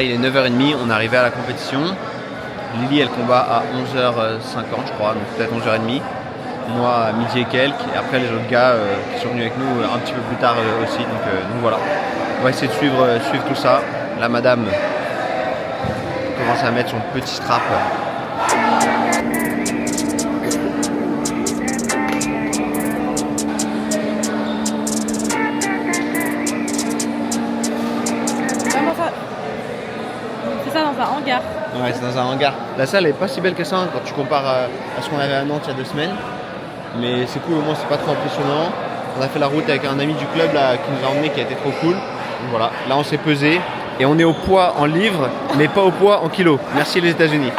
là il est 9h30, on est arrivé à la compétition. Lily elle combat à 11h50 je crois, donc peut-être 11h30. Moi à midi et quelques, et après les autres gars qui sont venus avec nous un petit peu plus tard aussi. Donc voilà, on va essayer de suivre tout ça. La madame commence à mettre son petit strap. C'est ça dans un hangar. Ouais, c'est dans un hangar. La salle est pas si belle que ça quand tu compares à ce qu'on avait à Nantes il y a 2 semaines. Mais c'est cool, au moins c'est pas trop impressionnant. On a fait la route avec un ami du club là, qui nous a emmené, qui a été trop cool. Donc voilà, là on s'est pesé et on est au poids en livres, mais pas au poids en kilos. Merci les États-Unis.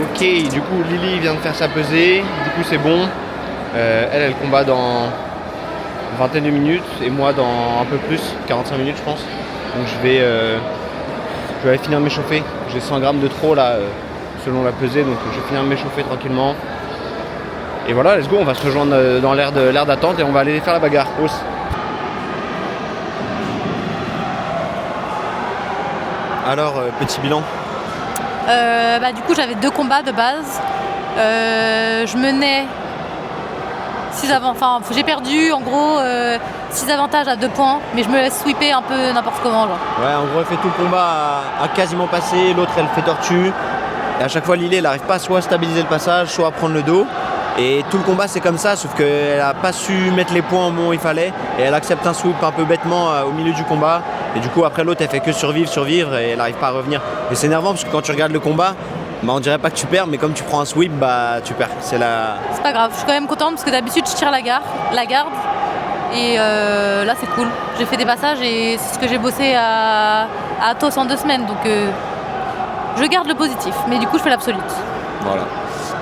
Ok, du coup Lily vient de faire sa pesée, du coup c'est bon. Elle combat dans une vingtaine de minutes et moi dans un peu plus, 45 minutes je pense. Donc je vais aller finir de m'échauffer. J'ai 100 grammes de trop là selon la pesée, donc je vais finir de m'échauffer tranquillement. Et voilà, let's go, on va se rejoindre dans l'aire d'attente et on va aller faire la bagarre. Ose. Alors, petit bilan. Du coup j'avais 2 combats de base. Je menais 6 enfin j'ai perdu en gros 6 avantages à 2 points, mais je me laisse sweeper un peu n'importe comment genre. Ouais, en gros elle fait tout le combat à quasiment passer, l'autre elle fait tortue. Et à chaque fois Lily elle n'arrive pas soit à stabiliser le passage, soit à prendre le dos. Et tout le combat c'est comme ça, sauf qu'elle n'a pas su mettre les points au moment où il fallait. Et elle accepte un sweep un peu bêtement au milieu du combat. Et du coup après l'autre elle fait que survivre et elle n'arrive pas à revenir. Et c'est énervant parce que quand tu regardes le combat, on dirait pas que tu perds, mais comme tu prends un sweep, tu perds. C'est pas grave, je suis quand même contente parce que d'habitude je tire la garde. Et là c'est cool. J'ai fait des passages et c'est ce que j'ai bossé à Athos en 2 semaines. Donc je garde le positif, mais du coup je fais l'absolute. Voilà.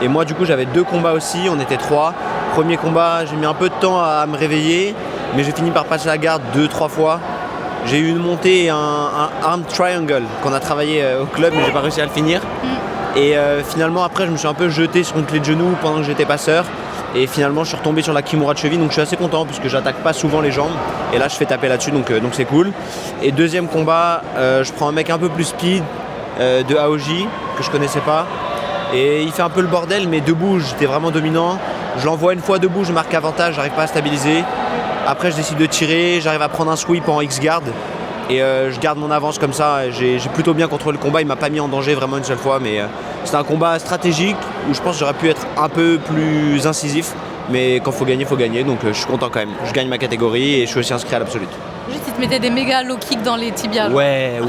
Et moi du coup j'avais 2 combats aussi, on était 3. Premier combat, j'ai mis un peu de temps à me réveiller, mais j'ai fini par passer la garde 2-3 fois. J'ai eu une montée et un arm triangle qu'on a travaillé au club, mais j'ai pas réussi à le finir. Et finalement après je me suis un peu jeté sur une clé de genou pendant que j'étais passeur. Et finalement je suis retombé sur la Kimura de cheville, donc je suis assez content parce que j'attaque pas souvent les jambes. Et là je fais taper là-dessus, donc c'est cool. Et deuxième combat, je prends un mec un peu plus speed de Aoji, que je connaissais pas. Et il fait un peu le bordel, mais debout j'étais vraiment dominant. Je l'envoie une fois debout, je marque avantage, j'arrive pas à stabiliser. Après je décide de tirer, j'arrive à prendre un sweep en X-guard. Et je garde mon avance comme ça, j'ai plutôt bien contrôlé le combat, il m'a pas mis en danger vraiment une seule fois, mais c'est un combat stratégique où je pense que j'aurais pu être un peu plus incisif, mais quand faut gagner, donc je suis content quand même. Je gagne ma catégorie et je suis aussi inscrit à l'absolute. Juste il te mettait des méga low kicks dans les tibias. Ouais,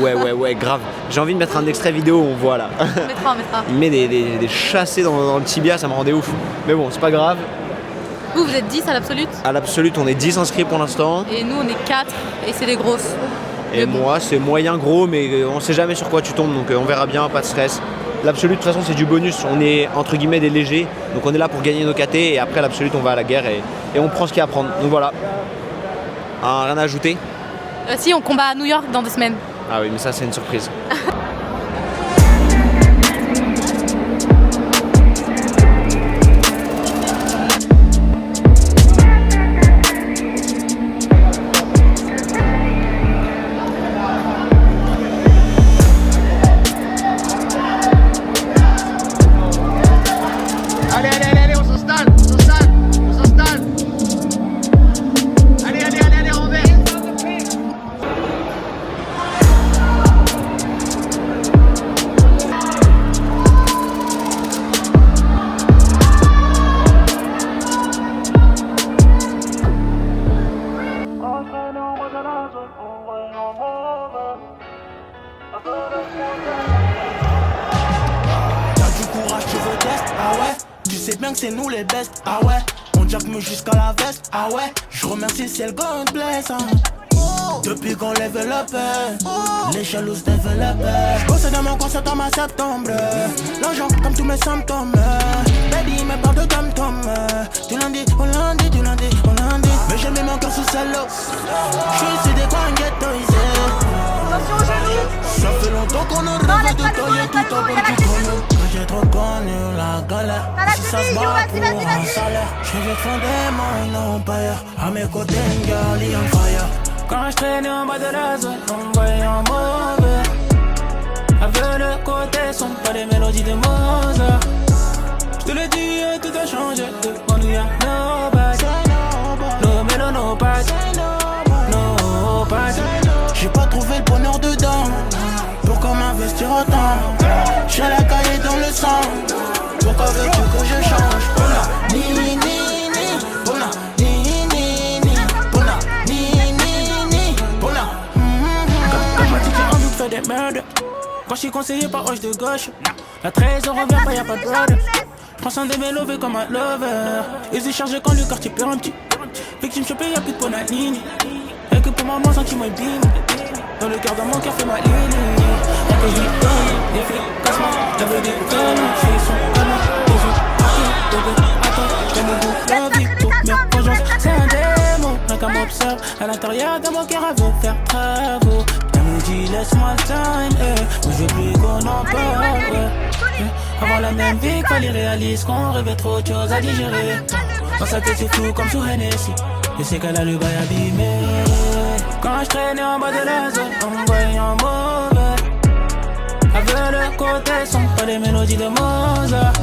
grave. J'ai envie de mettre un extrait vidéo où on voit là. On mettra. Il met des chassés dans le tibia, ça me rendait ouf. Mais bon, c'est pas grave. Vous êtes 10 à l'absolute? À l'absolute, on est 10 inscrits pour l'instant. Et nous on est 4 et c'est des grosses. Et moi c'est moyen gros, mais on sait jamais sur quoi tu tombes, donc on verra bien, pas de stress. L'absolute de toute façon c'est du bonus, on est entre guillemets des légers, donc on est là pour gagner nos KT et après l'absolute on va à la guerre et on prend ce qu'il y a à prendre. Donc voilà. Rien à ajouter? Si, on combat à New York dans 2 semaines. Ah oui, mais ça c'est une surprise. C'est nous les best, ah ouais. On jack-me jusqu'à la veste, ah ouais. Je remercie ciel God bless, hein. Depuis qu'on level up, les jaloux développent. J'bosse dans mon concept en ma septembre. L'argent comme tous mes symptômes. Baby me parle de tom-tom. Du lundi au lundi, du lundi au lundi. Mais j'ai mis mon cœur sous celle-là. J'suis ici des coins ghettoisés. Ça fait longtemps qu'on ne rêve de tailler tout en bas du connard. J'ai trop connu la galère. Si ça se bat pour un salaire, je vais fonder mon empire. À mes côtés, une girl on fire. Quand je traînais en bas de la zone, on me voyait en mauvais. Avec le côté sombre, pas des mélodies de Mozart. Je te le dis, tout a changé. Devant nous y'a nobody. No mélo, no bad. No bad. J'ai pas trouvé le bonheur dedans. Pourquoi m'investir autant? J'ai la cahier dans le sang. Pourquoi veux-tu que je change? Bona, ni, ni, ni. Bona, ni, ni, ni. Bona, ni, ni, ni. Bona. Quand ma petite en nous fait des merdes. Quand je suis conseillé par Roche de gauche. La 13 on revient pas, y'a pas de brother. J'prends soin de mes lovés comme un lover. Ils se chargent quand le quartier perd un petit. Victime chopée, y'a plus de Bonanini. Rien que pour maman, sentiment bim. Dans le cœur de mon cœur, fait ma ligne. Rien que je lui donne, efficacement. La veut des connes, j'ai son canon. Les autres, attends, je me bouffe la vie pour mes vengeances. C'est un démon, rien qu'à m'observe. À l'intérieur de mon cœur, elle veut faire travaux. Elle me dit, laisse-moi le time, moi je veux plus qu'on en parle, Avant la même vie, quand il réalise qu'on rêvait trop de choses à digérer. Dans sa tête, c'est flou comme sous Hennessy. Je sais qu'elle a le bail abîmé. Quand je traînais en bas de la zone, on me voyait en mauvais. Avec le côté sombre, pas des mélodies de Mozart.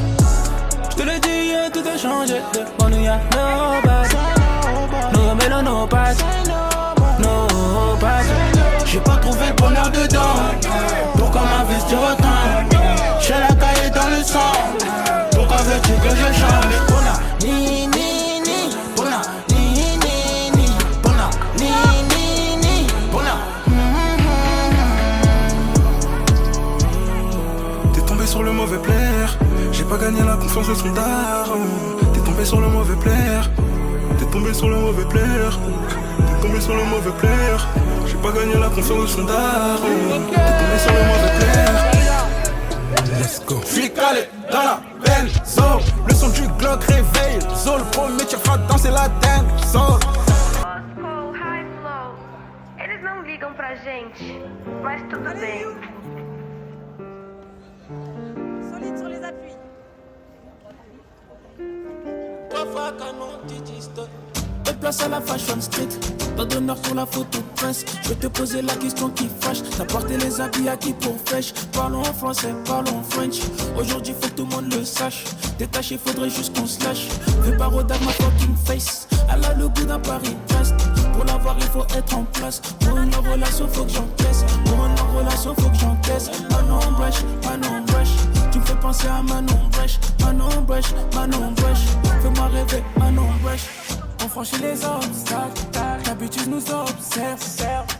Je te le dis, tout a changé. Devant nous y'a nobody. No mélo, no bad. No bad. J'ai pas trouvé le bonheur dedans. Pourquoi m'investir autant? J'ai la cahier dans le sang. Pourquoi veux-tu que je change? Bona, ni, ni, ni. Bona, ni, ni, ni. Bona, ni, ni, ni. Bona. T'es tombé sur le mauvais player. J'ai pas gagné la confiance de son daron. T'es tombé sur le mauvais player. T'es tombé sur le mauvais player. T'es tombé sur le mauvais player. J'ai pas gagné la confiance de son daron. T'es tombé sur le mauvais player. Let's go. J'suis calé dans la belle zone. Le son du Glock réveille Zo, le premier tu feras danser la dance Zo. High flow. Eles não ligam pra gente, mas tudo bem. Solide sur les appuis. Belle place à la fashion street. Pas d'honneur pour la photo presse. Je vais te poser la question qui fâche. T'as porté les habits à qui pour fèche? Parlons en français, parlons en French. Aujourd'hui faut que tout le monde le sache. Détaché, faudrait juste qu'on se lâche. Fais pas rodave ma fucking face. Elle a le goût d'un Paris-Brest. Pour l'avoir il faut être en place. Pour une relation faut que j'encaisse. Pour une relation faut que j'encaisse. Manon Brèche, Manon Brèche. Tu me fais penser à Manon Brèche. Manon Brèche, Manon Brèche. Fais-moi rêver, Manon Brèche. On franchit les obstacles, l'habitude nous observe.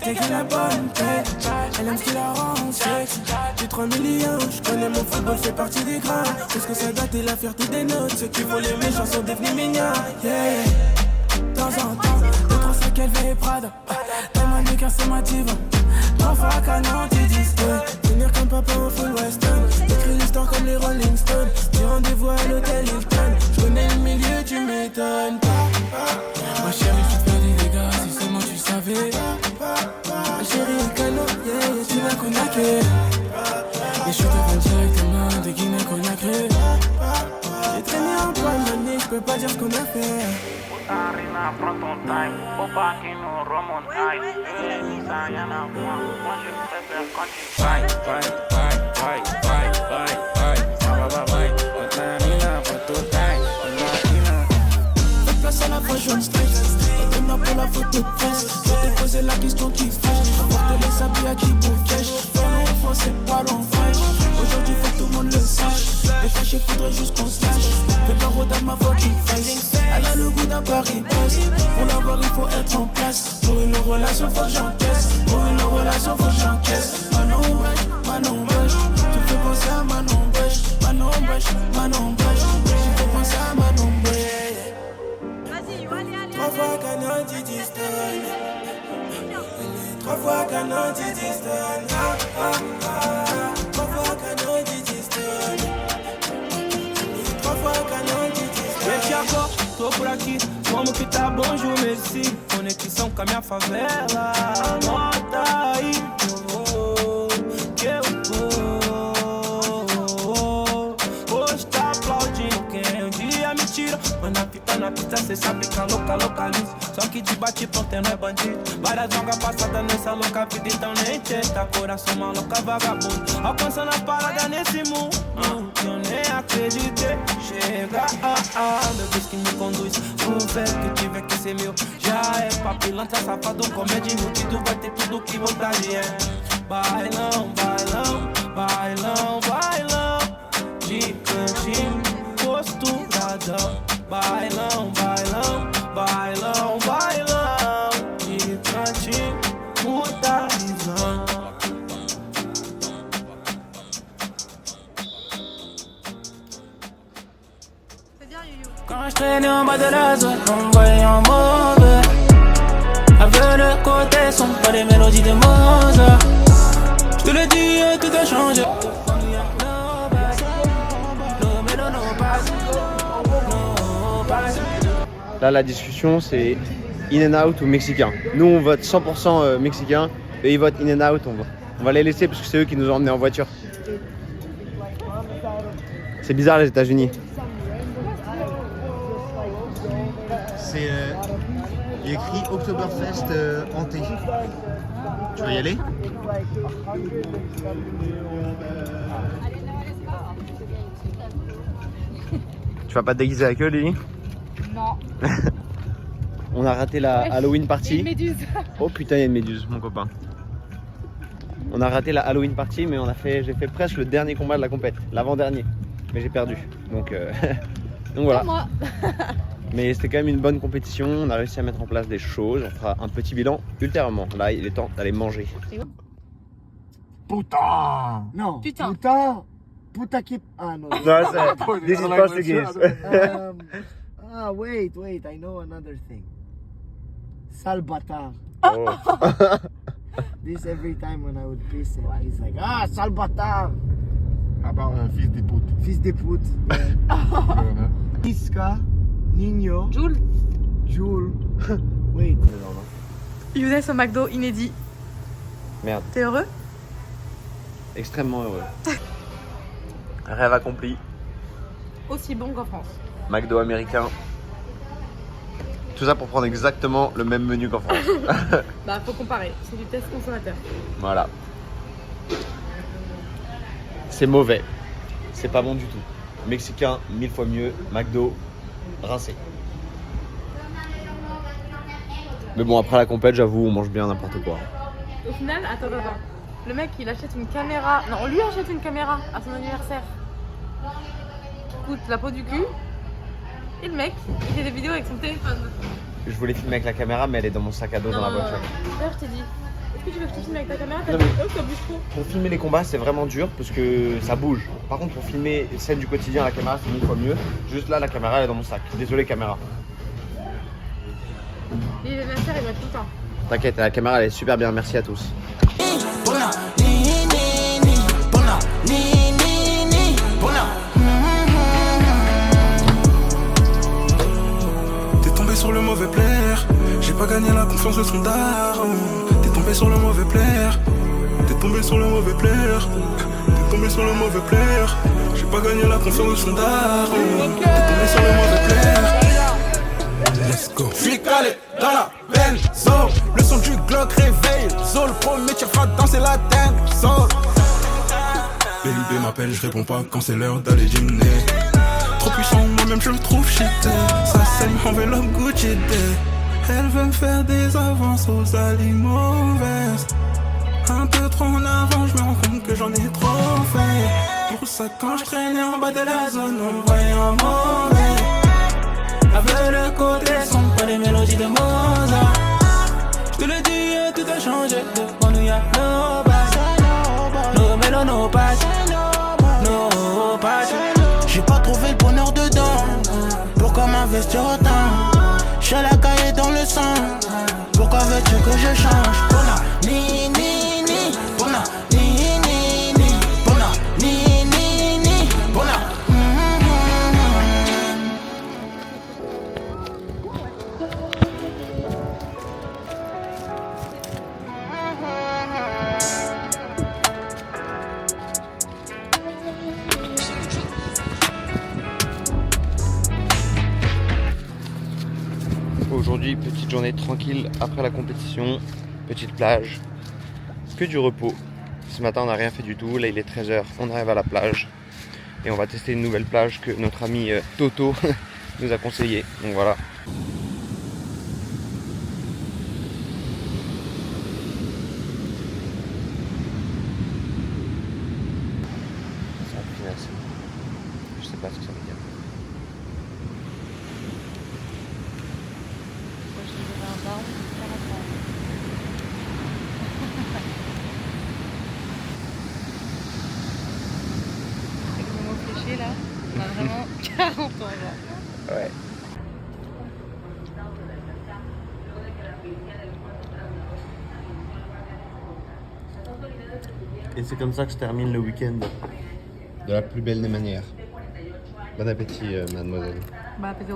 T'es qu'une bonne tête, elle aime ce qui la rend sexe. J'ai 3 millions, je connais mon football, fait partie des grands. Parce que ça date et la fierté des nôtres. Ceux qui volent les méchants sont devenus mignons. Yeah, de temps en temps, 2-3 sacs LV Prada. T'es ma nigga, c'est ma diva. 3 fois canon du disque. Finir comme papa au full western. J'écris l'histoire comme les Rolling Stones. J'ai rendez-vous à l'hôtel Hilton. Je connais le milieu, tu m'étonnes pas. Ma chérie, tu te fais des dégâts, si seulement tu savais. Ma chérie, canon, yeah, tu l'as cognaqué. Et je suis devant directement de Guinée cognaqué. J'ai traîné en poil, mané, je peux pas dire ce qu'on a fait. Arena, prends ton time, faut pas qu'il nous remonte high. Ça rien à voir, moi je préfère quand tu bye, bye, bye, bye, bye, bye, bye, bye, bye, bye. Otarina, prototype, otarina. Fais place à la fashion street, donne-moi pour la photo de presse. Je vais te poser la question qui fâche. Apporter les habits à qui pour cash. Parlons en français, parlons en French. Aujourd'hui faut que tout le monde le sache. Détaché, faudrait juste qu'on se lâche. Fais pas rodave ma fucking face. Elle a le goût d'un Paris-Brest. Pour l'avoir il faut être en place. Pour une relation faut que j'encaisse. Pour une relation faut que j'encaisse. Manon Brèche, Manon Brèche. Tu me fais penser à Manon Brèche. Manon Brèche, Manon Brèche. Tu me fais penser à Manon Brèche. Vas-y, allez. 3 fois canon du distant. 3 fois canon du distant. 3 fois canon du distant. 3 fois canon du distant. Tô por aqui, como que tá? Bonjour, merci. Conexão com a minha favela. Anota aí que eu vou na pista cê sabe que a louca localiza. Só que de bate pronto não é bandido. Várias drogas passadas nessa louca vida, então nem tenta. Coração maluca vagabundo, alcançando as paradas nesse mundo que eu nem acreditei. Chega, meu Deus que me conduz. O velho que tiver que ser meu já é papilança, safado, comédia embutido. Vai ter tudo que vontade é. Bailão, bailão, bailão, bailão. De cantinho, posturadão. Bailão, bailão, bailão, bailão. De cantinho, muita visão. Quand je traînais en bas de la zone, on me voyait en mauvais. Avec le côté son, pas des mélodies de Mozart. Je te le dis, tout a changé. Là, la discussion, c'est In-N-Out ou mexicain. Nous, on vote 100% mexicain. Eux, ils votent In-N-Out. On va les laisser parce que c'est eux qui nous ont emmenés en voiture. C'est bizarre, les États-Unis. C'est il y a écrit Oktoberfest hanté. Tu veux y aller? Tu vas pas te déguiser avec eux, Lily? Non. On a raté la Halloween party. Une méduse. Oh putain, il y a une méduse, mon copain. On a raté la Halloween party, mais j'ai fait presque le dernier combat de la compète, l'avant-dernier. Mais j'ai perdu. Donc voilà. Moi. Mais c'était quand même une bonne compétition. On a réussi à mettre en place des choses. On fera un petit bilan ultérieurement. Là, il est temps d'aller manger. Putain! Non. Putain. Putain! Puta que... Ah non. No, this is Portuguese. Wait, I know another thing. Salbatard. Oh. This every time when I would piss him, he's like, Salbatard! How about fils de pute? Fils de pute. Iska, Nino, Jules. Jules. Wait. Younes au McDo inédit. Merde. T'es heureux? Extrêmement heureux. Rêve accompli. Aussi bon qu'en France. McDo américain. Tout ça pour prendre exactement le même menu qu'en France. Bah faut comparer, c'est du test consommateur. Voilà. C'est mauvais. C'est pas bon du tout. Mexicain, 1000 fois mieux. McDo, rincé. Mais bon, après la compète, j'avoue, on mange bien n'importe quoi. Au final, attends. Le mec, il achète une caméra. Non, on lui achète une caméra à son anniversaire. Qui coûte la peau du cul. Et le mec, il fait des vidéos avec son téléphone. Je voulais filmer avec la caméra, mais elle est dans mon sac à dos dans la voiture. D'ailleurs, je t'ai dit, est-ce que tu veux que je te filme avec ta caméra? T'as Non, dit, mais- ça bouge trop. Pour filmer les combats, c'est vraiment dur parce que ça bouge. Par contre, pour filmer scènes du quotidien à la caméra, c'est 1000 fois mieux. Juste là, la caméra, elle est dans mon sac. Désolé, caméra. Les anniversaires, il va être tout le temps. T'inquiète, la caméra, elle est super bien. Merci à tous. T'es tombé sur le mauvais player. J'ai pas gagné la confiance de son daron. T'es tombé sur le mauvais player. T'es tombé sur le mauvais player. T'es tombé sur le mauvais player. J'ai pas gagné la confiance de son daron. T'es tombé sur le mauvais player. Let's go. J'suis calé dans la belle zone. Le son du Glock réveille. Zone, le premier tir va danser la dingue. Zone. BLB m'appelle, je réponds pas quand c'est l'heure d'aller dîner. Trop puissant, moi-même je le trouve cheaté. Ça saigne, enveloppe Gucci Day. Elle veut me faire des avances aux aliments mauvaises. Un peu trop en avant, je me rends compte que j'en ai trop fait. Pour ça quand je traînais en bas de la zone, on me voyait en mauvais. Avec le côté son, pas les mélodies de Mozart. Je te le dis, tout a changé. Devant nous y'a no base. No mélo, no passe. No passe. J'ai pas trouvé le bonheur dedans. Pourquoi m'investir autant? J'ai la caille dans le sang. Pourquoi veux-tu que je change? Bona, ni, ni, ni. Bona, ni, ni, ni. Bona, ni, ni, ni. Bona. Aujourd'hui, petite journée tranquille après la compétition, petite plage, que du repos. Ce matin, on n'a rien fait du tout. Là, il est 13h, on arrive à la plage et on va tester une nouvelle plage que notre ami Toto nous a conseillé. Donc voilà. Je sais pas ce que ça veut dire. Avec le mot fléché là, on a vraiment 40 ans là. Ouais. Et c'est comme ça que je termine le week-end de la plus belle des manières. Bon appétit, mademoiselle. Bon appétit.